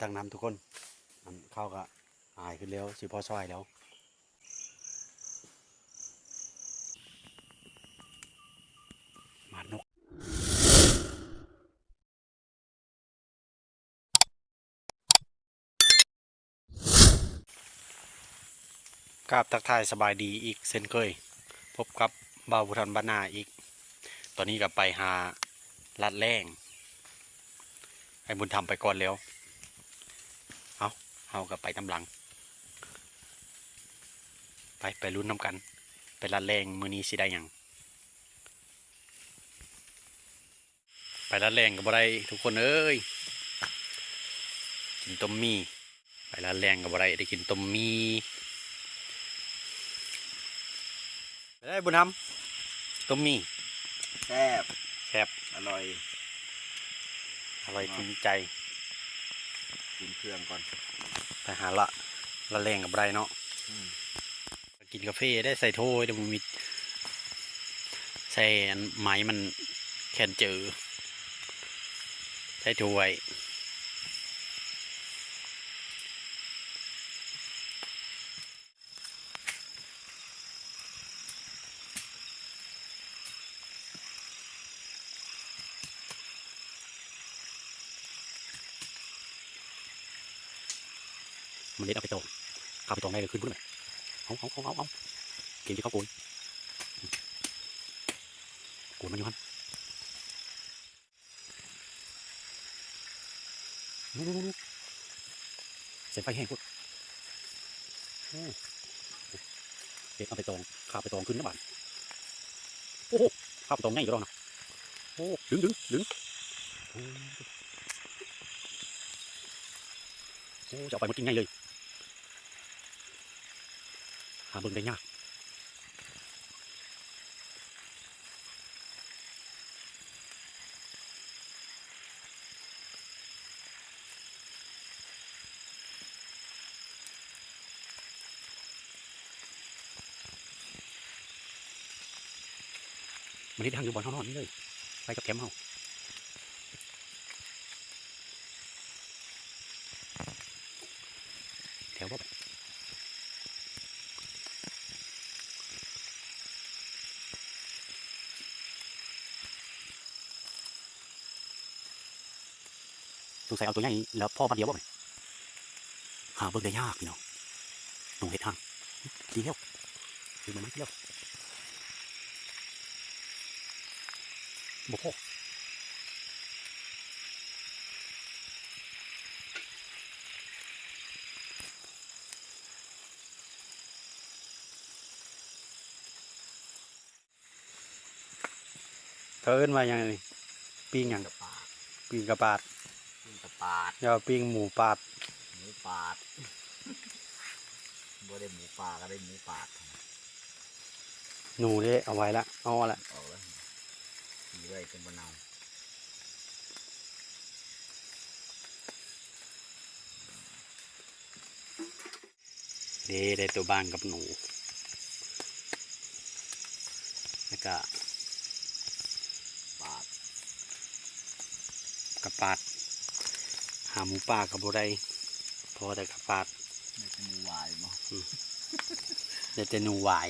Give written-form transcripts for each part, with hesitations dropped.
ตั้งน้ำทุกคนเข้าก็หายขึ้นแล้วสิพอซอยแล้วมานกกราบทักทายสบายดีอีกเช่นเคยพบกับบ่าวบุทันบ้านนาอีกตอนนี้ก็ไปหาลัดแรงให้บุญทำไปก่อนแล้วเอากับไปตำหลังไปลุ้นน้ำกันไปลัดแรงมือนี้สิได้ยังไปลัดแรงกับบ่ได้ทุกคนเอ้ยกินต้มมี่ไปลัดแรงกับบ่ได้กินต้มมี่ไปได้บุญทำต้มมี่แซ่บแซ่บอร่อยกินใจกินเครื่องก่อนไปหาละแรงกับไรเนาะกินกาแฟได้ใส่โถแต่มันมีใส่ไม้มันแข็งเจอใส่ถ้วยมันเล็ดเอาไปตรงข้าวไปตรงได้เลยขึ้นพุ่งเลยเอาเกมที่เขาโกนมันอยู่ฮั่นนู่เส้นไฟแห้งพุ่งเล็ดเอาไปตรงข้าวไปตรงขึ้นนะบ้านโอ้โหข้าวไปตรงง่ายอยู่แล้วนะโอ้ดึงโอ้จะเอาไปมันกินง่ายเลยหาเบิ่งได้ยากมันนี่ทางอยู่บนห้องนอนนี่เลยไปกับแคมป์เฮาแถวบ่สงสัยเอาตัวใหญ่แล้วพ่อมาเดียวบ่ไหมหาเบิ่งได้ยากพี่น้องหนูเห็ดทางดีแล้วคือมันไม่เที่ยวบ่พอเขาเอิ้นว่าอย่างนี้ปิ้งอย่างกระปาดปิ้งกระปาดปิ้งกระปาดอย่าปิ้งหมูปาดหมูปาดบ่ได้หมูปาก็ได้หมูปาดหนูได้เอาไว้ละเอาละเอาแล้วสีไว้เป็นบะนาวได้ตัวบ้างกับหนูแล้วก็ปาดกระปาดหาหมูป่ากับบ่ได้พอแต่กระปาดไม่เป็นหมูวายมั้งได้แต่หนูวาย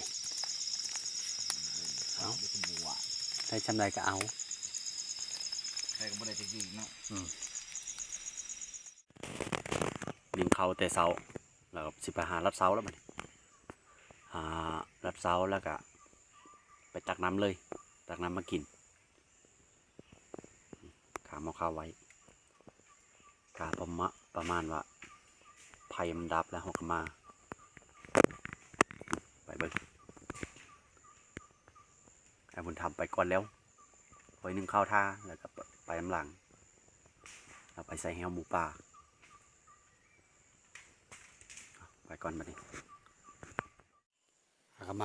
เอาไม่เป็นหมูวายได้ชำไรก็เอาใครก็บ่ได้จะยิงเนาะลิงเขาแต่เสาแล้วก็สิไปหารับเสาแล้วมันหารับเสาแล้วก็ไปตักน้ำเลยตักน้ำมากินขามเอาข้าวไว้กาประมาณว่าไผ่มันดับแล้วหกมาไปเบิ้งไอ้บุญทำไปก่อนแล้วไว้นึ่งข้าวท่าแล้วก็ไปน้ำหลังเราไปใส่แฮวหมูป่าไปก่อนมาดิหากม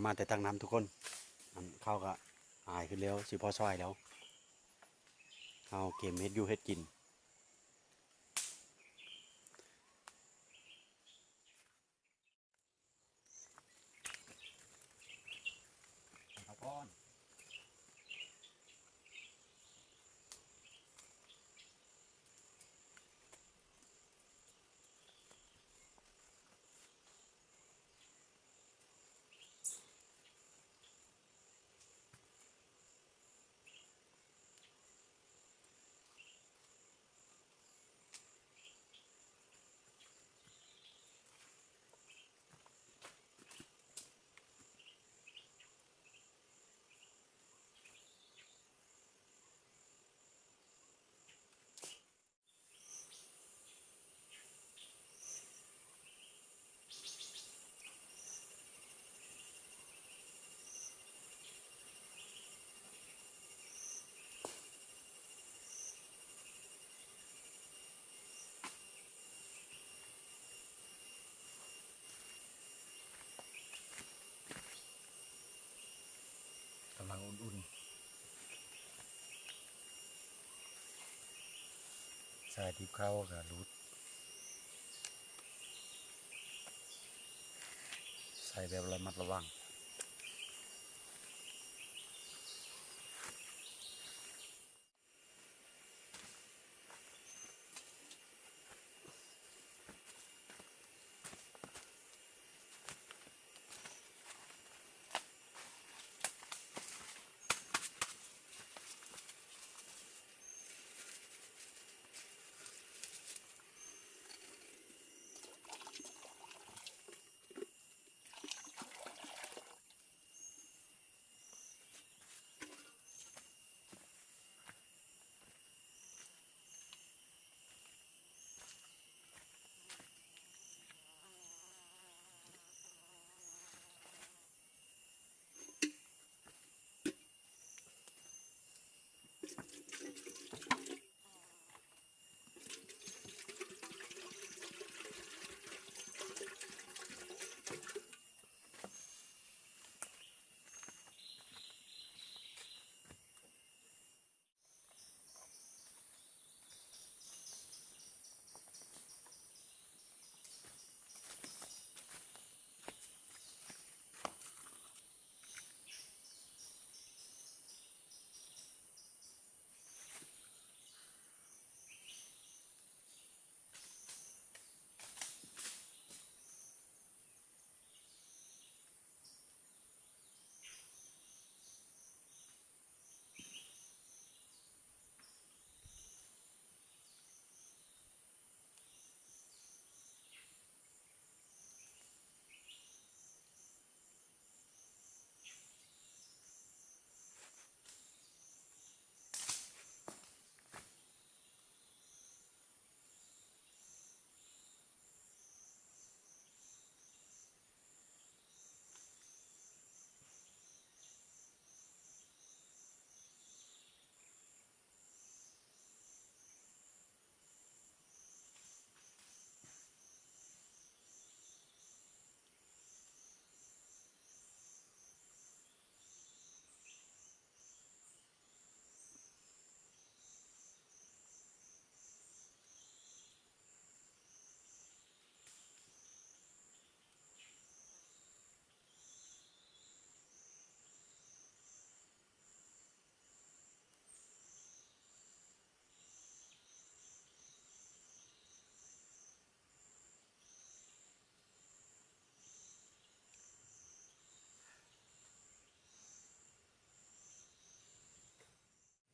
าแต่ตั้งน้ำทุกคนเข้าก็หายขึ้นแล้วสิพอซอยแล้วเอาเกมเฮ็ดอยู่เฮ็ดกินครับพ่อ ำลังอุ่นๆใส่ดิบเข้ากับรูดใส่แบบระมัดระวัง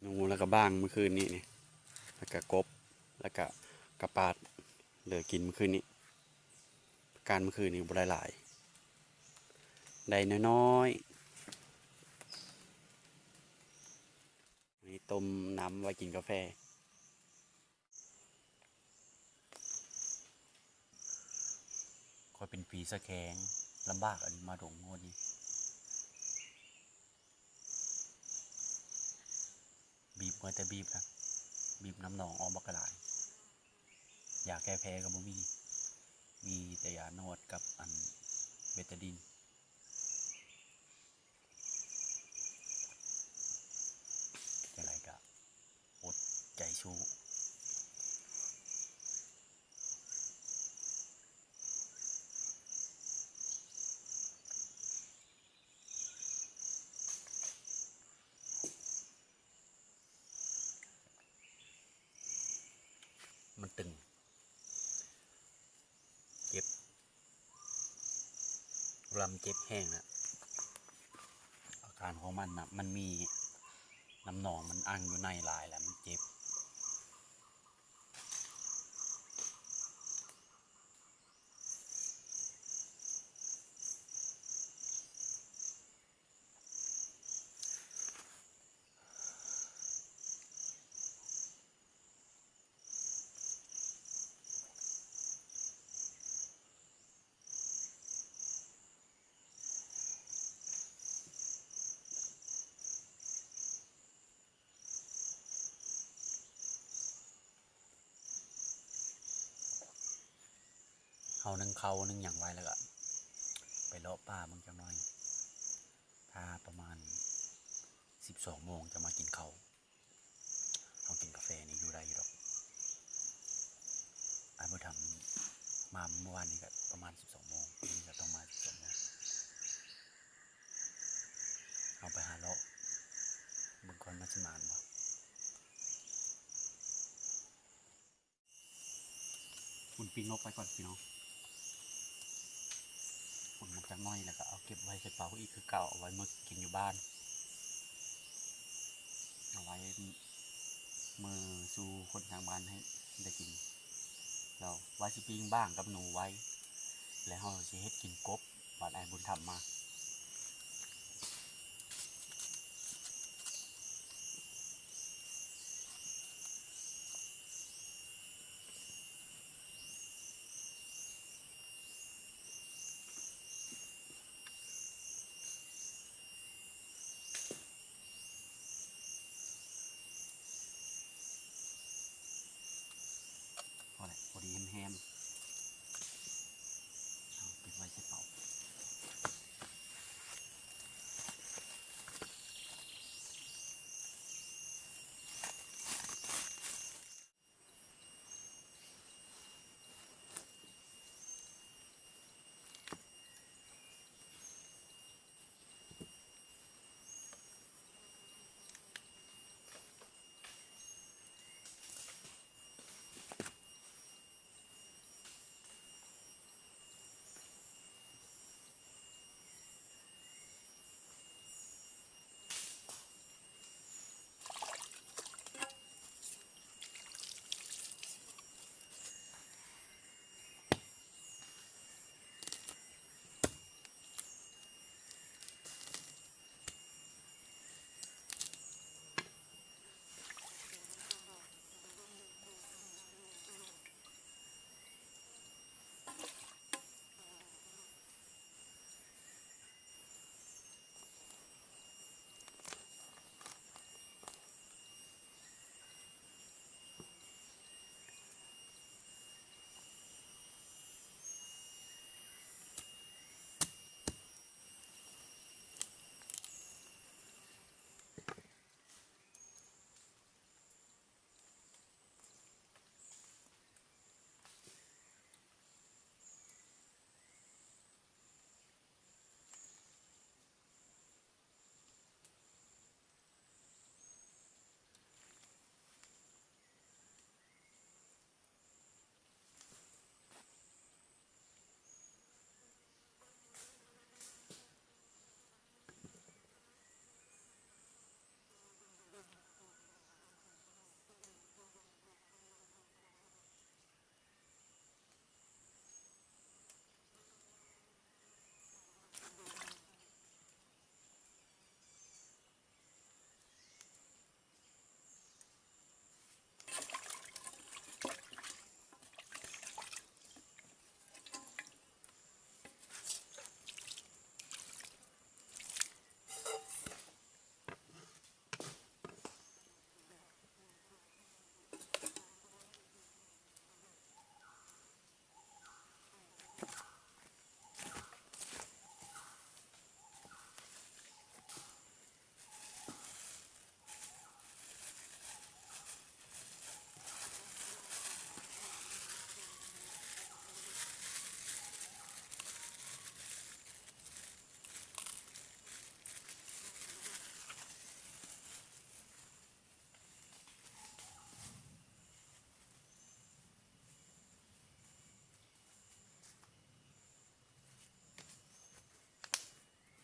หนูแล้วก็บ้างเมื่อคืนนี้นี่แล้วก็กบแล้วก็กระปาดเหลือกินเมื่อคืนนี้การเมื่อคืนนี้บ่ได้หลายได้น้อยๆนี่ต้มน้ำไว้กินกาแฟค่อยเป็นปีสะแข็งลำบากอันนี้มาดงโหดนี้บีบแต่บีบนะบีบน้ำหนองออกบักกะหลายยาแก้แพ้ก็บ่มีแต่ยานวดกับอันเบตาดินจังไดก็อดใจสู้มันตึงเจ็บลำเจ็บแห้งนะอาการของมันนะมันมีน้ำหนองมันอั้งอยู่ในหลายแล้วมันเจ็บเขานึ่งอย่างไว้แล้วก็ไปเลาะป่ามึงจังหน่อยถ้าประมาณ 12 โมงจะมากินข้าวเอากินกาแฟนี่อยู่ได้อยู่ดอกเมื่อทำมาเมื่อวานนี้ก็ประมาณ12 โมงนี่ก็ต้องมา12 โมงเอาไปหาเลาะเบิ่งก่อนมาสิมานบ่คุณปิ้งนกไปก่อนพี่น้องคุณมันจะน้อยแล้วก็เอาเก็บไว้ใส่เป๋าอีกคือเก่าเอาไว้มื้อกินอยู่บ้านเอาไว้มือสู่คนทางบ้านให้ได้กินเราไว้สิปิ้งบ้างกับหนูไว้แล้วเฮาสิเฮ็ดกินกบบาดอ้ายบุญธรรมมาพอดีแฮมๆเอาเก็บไว้ใส่เป๋า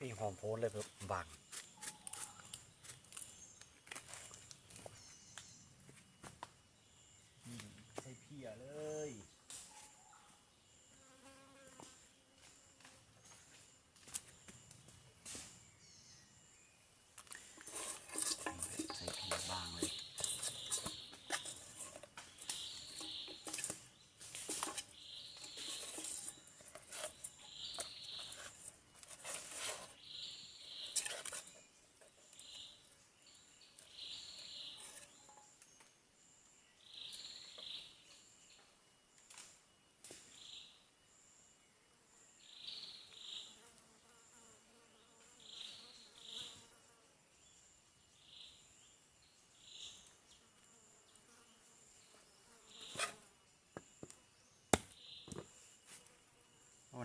นี่หอมโพนเลยครับบังใส่เพียเลยใส่เพียบางเลย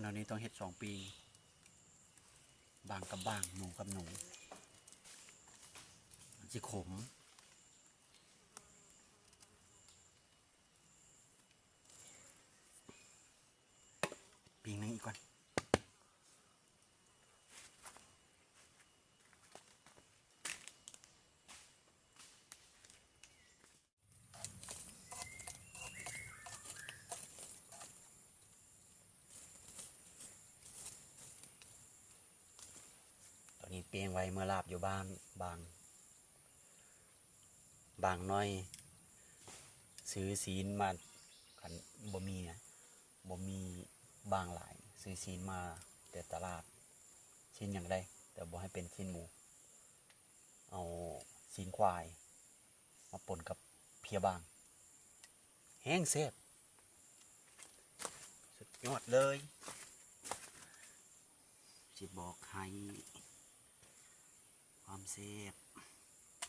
คนเอานี้ต้องเฮ็ด2 ปีบางกับบางหนูกับหนูมันสิขมปีนึงอีกก่อนตอนนี้เปียงไว้เมื่อลาบอยู่บ้านบางน้อยซื้อศีลมาขันบ่มีนะบ่มีบางหลายซื้อศีลมาแต่ตลาดชิ้นอย่างใดแต่บ่ให้เป็นชิ้นหมูเอาศีลควายมาป่นกับเพียบางแห้งเซฟสุดยอดเลยสิบอกให้ความเซฟ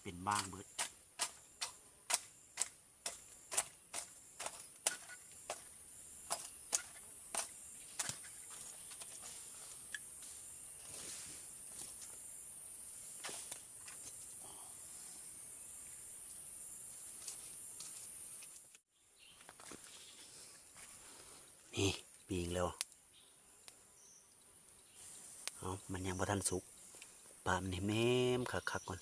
เป็นบ้างเบิดนี่ปีงแล้วเอามันยังบ่ทันสุกปามันให้แม่มคักๆก่อน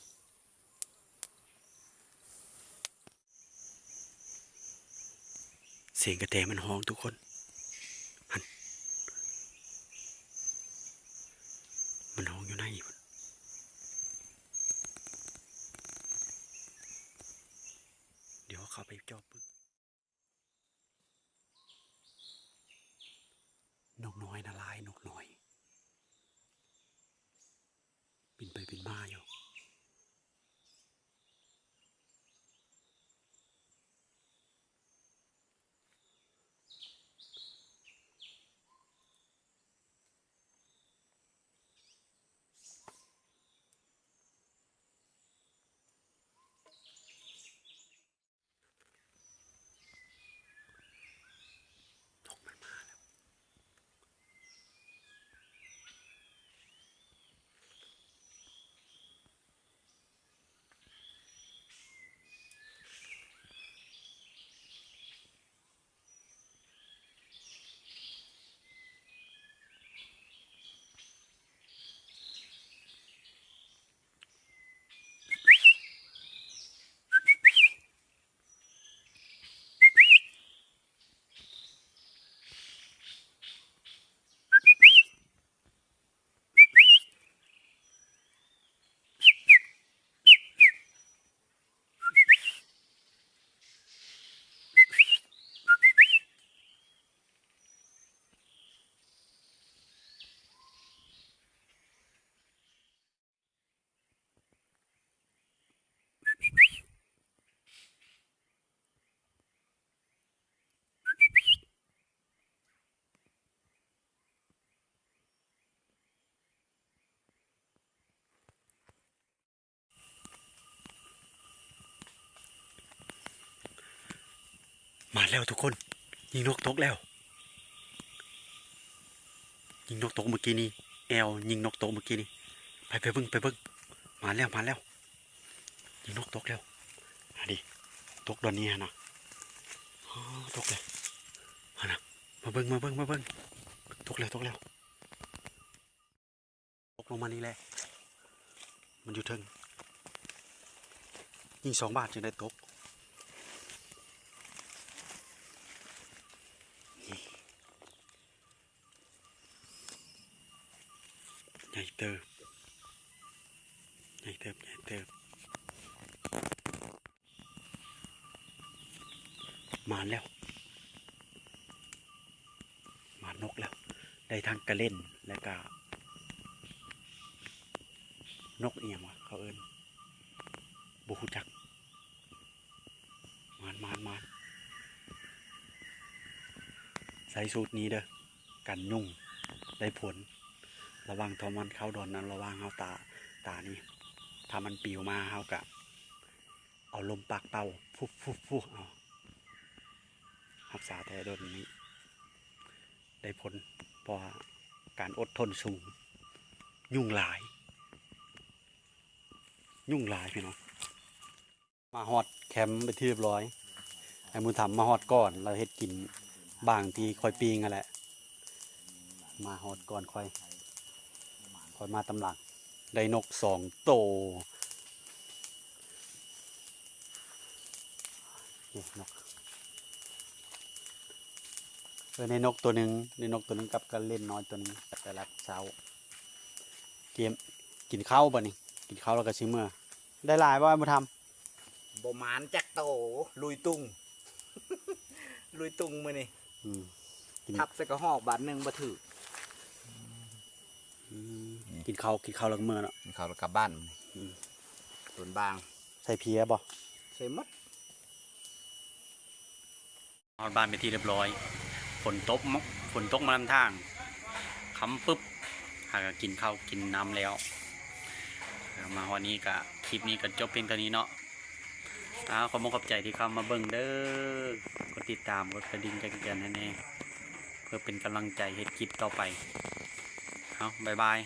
เสียงกระแตมันฮ้องทุกคนมันฮ้องอยู่ในพุ่นเดี๋ยวเข้าไปจอบปึ๊กนกน้อยนะลายนกน้อยบินไปบินมาอยู่นกมันมาแล้วมาแล้วทุกคนยิงนกตกแล้วยิงนกตกเมื่อกี้นี้แอลยิงนกตกเมื่อกี้นี้ไปเบิ่งมาแล้วยิงนกตกแล้วดิตกตอนนี้ฮะนะอ๋อตกเลยฮะนะมาเบิ่งตกแล้วตกลงมานี่แหละมันอยู่เทิงยิง2 บาทจึงได้ตกใหญ่เติบมาแล้วมานกแล้วได้ทั้งกระเล่นและก็นกเอียงวะเขาเอิ้นบ่ฮู้จักมานใส่สูตรนี้เด้อกันยุ่งได้ผลระวังทอมันเข้าดอนนั้นระวังเฮาตานี่ถ้ามันปิวมาเฮากะเอาลมปากเป่าฟุบเอารักษาแต่โดนนี้ได้ผล เพราะว่าการอดทนสูงยุ่งหลายพี่น้องมาฮอดแคมป์ไปที่เรียบร้อยไอ้มูทำมาฮอดก่อนเราเฮ็ดกินบางทีค่อยปีงกันแหละมาฮอดก่อนค่อยมาตำหลังได้นก2 โตนี่นกในนกตัวหนึ่งกับกันเล่นน้อยตัวหนึงแต่ละเช้าเกมกินข้าวบ่นี่กินข้าวแล้วก็ชิมเมื่อได้หลายบ่ไอ้มูทำ บ่หมานจักโตลุยตุง ลุยตุงมื้อนี่ กิน ทับใส่กระหอกบาทหนึงบ่ถือ กินข้าวแล้วก็เมื่อเนาะ เขากลับบ้านส่วนบาง ใส่เพียบ่ ใส่หมด นอนบ้านไปนที่เรียบร้อยฝนตกมาลำทางค้ำปึ๊บหากกินข้าวกินน้ำแล้วมาวันนี้กับคลิปนี้ก็จบเพียงเท่านี้เนาะขอบใจที่เข้ามาเบิ่งเด้อกดติดตามกดกระดิ่งแจ้งเตือนให้แน่เพื่อเป็นกำลังใจเฮ็ดคลิปต่อไปเอาบ๊ายบาย